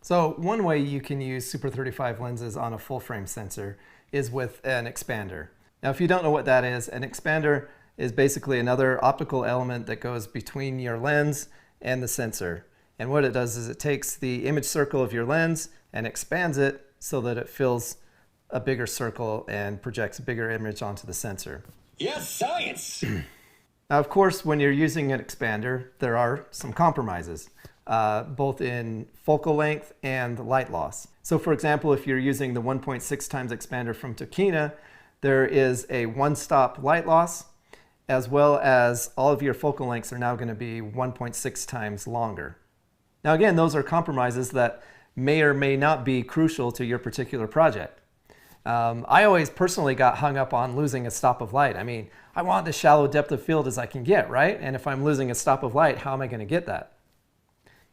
So one way you can use Super 35 lenses on a full frame sensor is with an expander. Now, if you don't know what that is, an expander is basically another optical element that goes between your lens and the sensor. And what it does is it takes the image circle of your lens and expands it so that it fills a bigger circle and projects a bigger image onto the sensor. Yes, science! Now, of course, when you're using an expander, there are some compromises, both in focal length and light loss. So for example, if you're using the 1.6 times expander from Tokina, there is a one-stop light loss, as well as all of your focal lengths are now going to be 1.6 times longer. Now again, those are compromises that may or may not be crucial to your particular project. I always personally got hung up on losing a stop of light. I mean, I want as shallow depth of field as I can get, right? And if I'm losing a stop of light, how am I going to get that?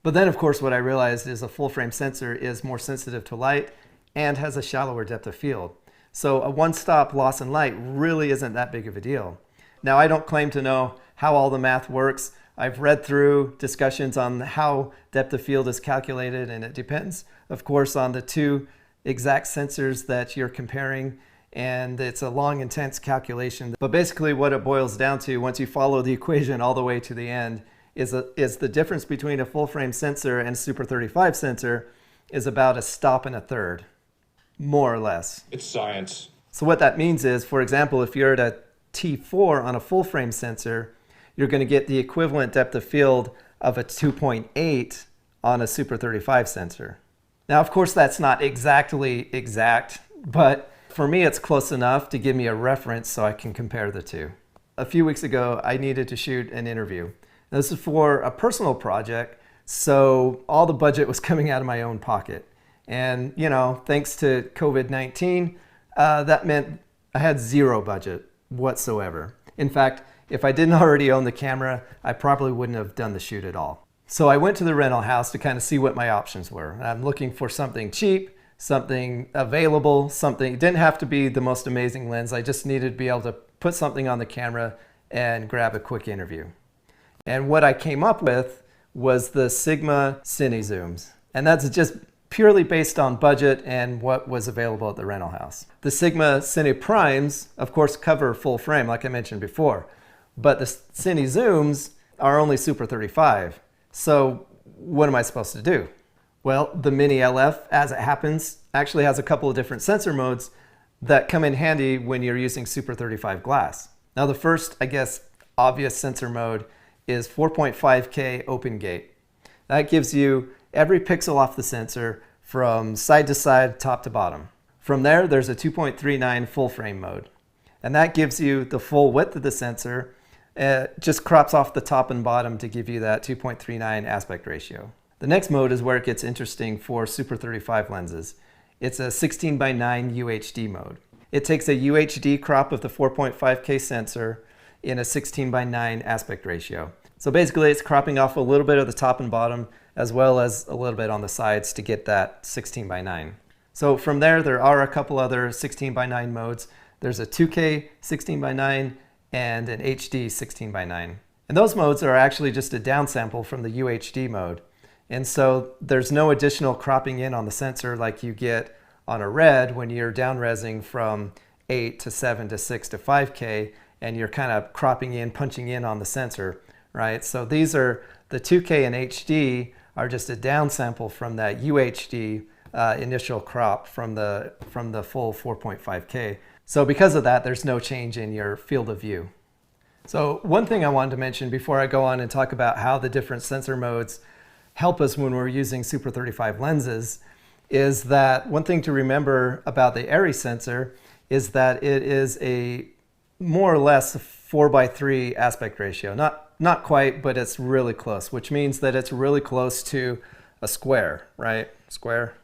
But then, of course, what I realized is a full frame sensor is more sensitive to light and has a shallower depth of field. So a one-stop loss in light really isn't that big of a deal. Now, I don't claim to know how all the math works. I've read through discussions on how depth of field is calculated, and it depends, of course, on the two exact sensors that you're comparing, and it's a long, intense calculation. But basically what it boils down to, once you follow the equation all the way to the end, is the difference between a full frame sensor and Super 35 sensor is about a stop and a third, more or less. It's science. So what that means is, for example, if you're at a T4 on a full frame sensor, you're going to get the equivalent depth of field of a 2.8 on a Super 35 sensor. Now, of course, that's not exactly exact, but for me, it's close enough to give me a reference so I can compare the two. A few weeks ago, I needed to shoot an interview. This is for a personal project, so all the budget was coming out of my own pocket. And, you know, thanks to COVID-19, that meant I had zero budget whatsoever. In fact, if I didn't already own the camera, I probably wouldn't have done the shoot at all. So I went to the rental house to kind of see what my options were. I'm looking for something cheap, something available, something, it didn't have to be the most amazing lens. I just needed to be able to put something on the camera and grab a quick interview. And what I came up with was the Sigma Cine Zooms. And that's just purely based on budget and what was available at the rental house. The Sigma Cine Primes, of course, cover full frame, like I mentioned before. But the Cine Zooms are only Super 35. So what am I supposed to do? Well, the Mini LF, as it happens, actually has a couple of different sensor modes that come in handy when you're using Super 35 glass. Now the first, I guess, obvious sensor mode is 4.5K open gate. That gives you every pixel off the sensor from side to side, top to bottom. From there, there's a 2.39 full frame mode. And that gives you the full width of the sensor. It just crops off the top and bottom to give you that 2.39 aspect ratio. The next mode is where it gets interesting for Super 35 lenses. It's a 16:9 UHD mode. It takes a UHD crop of the 4.5K sensor in a 16:9 aspect ratio. So basically it's cropping off a little bit of the top and bottom as well as a little bit on the sides to get that 16:9. So from there are a couple other 16:9 modes. There's a 2K 16:9 and an HD 16:9. And those modes are actually just a downsample from the UHD mode. And so there's no additional cropping in on the sensor like you get on a RED when you're down-resing from 8 to 7 to 6 to 5K and you're kind of cropping in, punching in on the sensor, right? So these are, the 2K and HD are just a downsample from that UHD initial crop from the full 4.5K. So because of that, there's no change in your field of view. So one thing I wanted to mention before I go on and talk about how the different sensor modes help us when we're using Super 35 lenses is that one thing to remember about the ARRI sensor is that it is a more or less 4:3 aspect ratio. Not quite, but it's really close, which means that it's really close to a square, right? Square.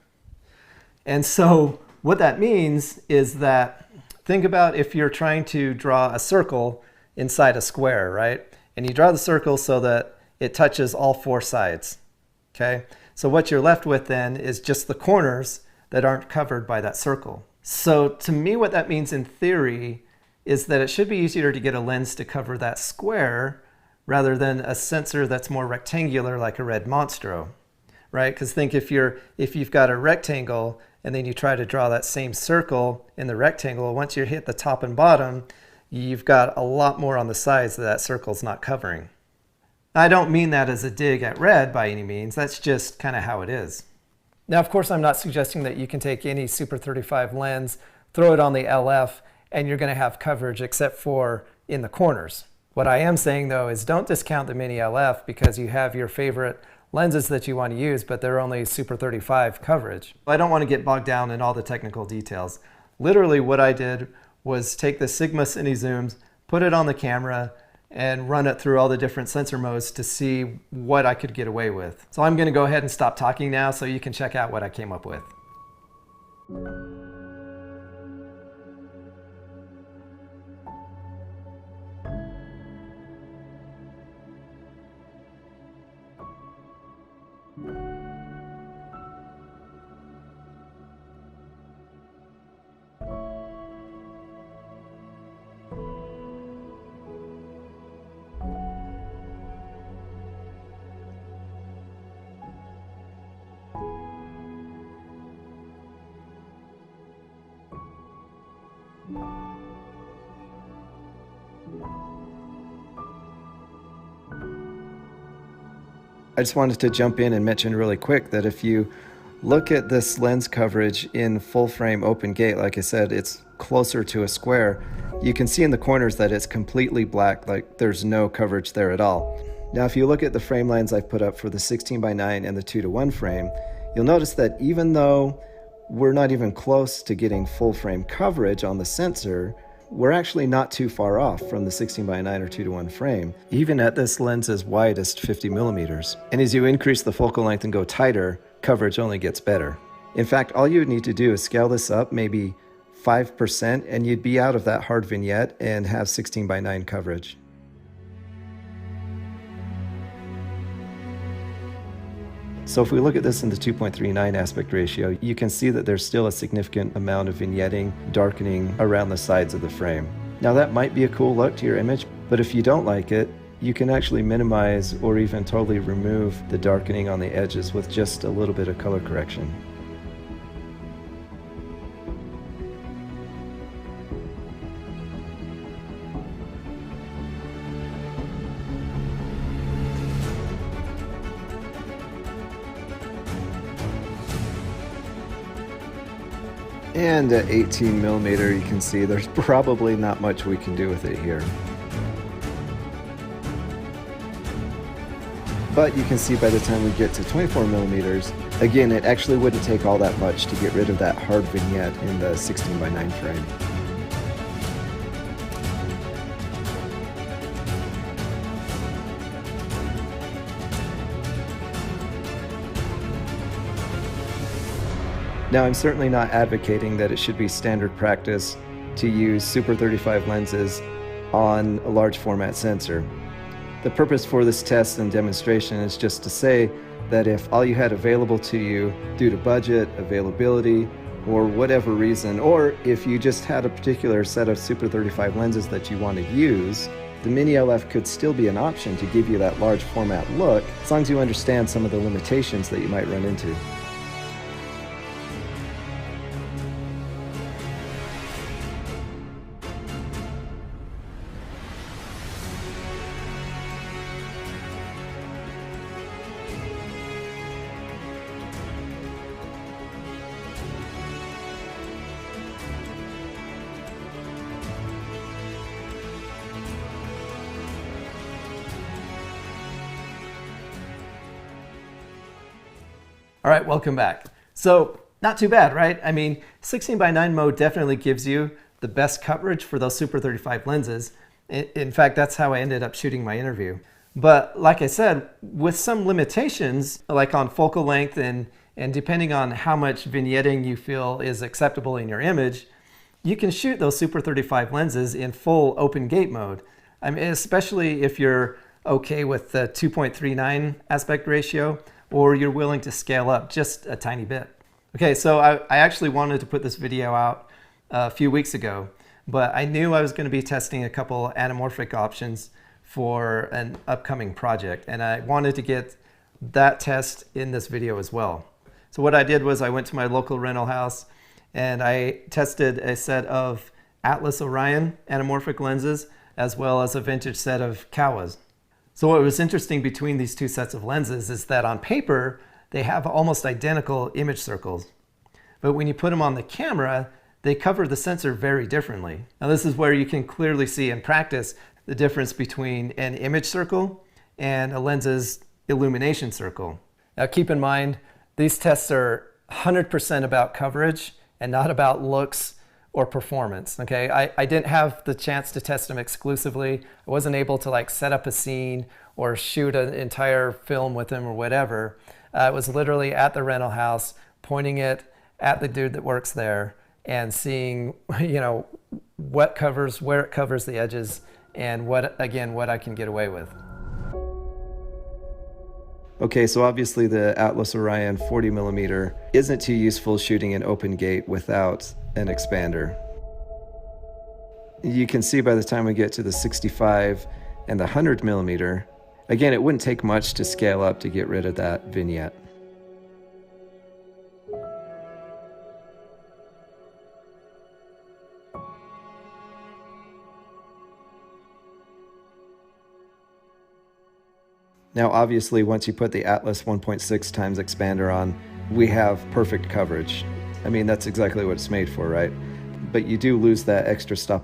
And so what that means is that think about if you're trying to draw a circle inside a square, right? And you draw the circle so that it touches all four sides, okay? So what you're left with then is just the corners that aren't covered by that circle. So to me, what that means in theory is that it should be easier to get a lens to cover that square rather than a sensor that's more rectangular like a RED Monstro, right? Because think if you've got a rectangle and then you try to draw that same circle in the rectangle, once you hit the top and bottom, you've got a lot more on the sides that circle's not covering. I don't mean that as a dig at red by any means. That's just kind of how it is. Now, of course, I'm not suggesting that you can take any Super 35 lens, throw it on the LF, and you're going to have coverage except for in the corners. What I am saying, though, is don't discount the Mini LF because you have your favorite lenses that you want to use, but they're only Super 35 coverage. I don't want to get bogged down in all the technical details. Literally, what I did was take the Sigma Cine Zooms, put it on the camera, and run it through all the different sensor modes to see what I could get away with. So I'm going to go ahead and stop talking now so you can check out what I came up with. I just wanted to jump in and mention really quick that if you look at this lens coverage in full frame open gate, like I said, it's closer to a square. You can see in the corners that it's completely black, like there's no coverage there at all. Now, if you look at the frame lines I've put up for the 16:9 and the 2:1 frame, you'll notice that even though we're not even close to getting full frame coverage on the sensor, we're actually not too far off from the 16:9 or 2:1 frame, even at this lens's widest 50 millimeters. And as you increase the focal length and go tighter, coverage only gets better. In fact, all you would need to do is scale this up maybe 5% and you'd be out of that hard vignette and have 16:9 coverage. So if we look at this in the 2.39 aspect ratio, you can see that there's still a significant amount of vignetting, darkening around the sides of the frame. Now that might be a cool look to your image, but if you don't like it, you can actually minimize or even totally remove the darkening on the edges with just a little bit of color correction. And at 18 millimeter, you can see there's probably not much we can do with it here. But you can see by the time we get to 24 millimeters, again, it actually wouldn't take all that much to get rid of that hard vignette in the 16:9 frame. Now, I'm certainly not advocating that it should be standard practice to use Super 35 lenses on a large format sensor. The purpose for this test and demonstration is just to say that if all you had available to you due to budget, availability, or whatever reason, or if you just had a particular set of Super 35 lenses that you want to use, the Mini LF could still be an option to give you that large format look, as long as you understand some of the limitations that you might run into. All right, welcome back. So not too bad, right? I mean, 16:9 mode definitely gives you the best coverage for those Super 35 lenses. In fact, that's how I ended up shooting my interview. But like I said, with some limitations, like on focal length and depending on how much vignetting you feel is acceptable in your image, you can shoot those Super 35 lenses in full open gate mode. I mean, especially if you're okay with the 2.39 aspect ratio, or you're willing to scale up just a tiny bit. Okay, so I actually wanted to put this video out a few weeks ago, but I knew I was going to be testing a couple anamorphic options for an upcoming project, and I wanted to get that test in this video as well. So what I did was I went to my local rental house and I tested a set of Atlas Orion anamorphic lenses as well as a vintage set of Kowas. So what was interesting between these two sets of lenses is that on paper, they have almost identical image circles. But when you put them on the camera, they cover the sensor very differently. Now this is where you can clearly see in practice the difference between an image circle and a lens's illumination circle. Now keep in mind, these tests are 100% about coverage and not about looks or performance, okay? I didn't have the chance to test them exclusively. I wasn't able to like set up a scene or shoot an entire film with them or whatever. It was literally at the rental house, pointing it at the dude that works there and seeing, you know, what covers, where it covers the edges, and what I can get away with. Okay, so obviously the Atlas Orion 40mm isn't too useful shooting an open gate without an expander. You can see by the time we get to the 65 and the 100mm, again, it wouldn't take much to scale up to get rid of that vignette. Now, obviously, once you put the Atlas 1.6 times expander on, we have perfect coverage. I mean, that's exactly what it's made for, right? But you do lose that extra stop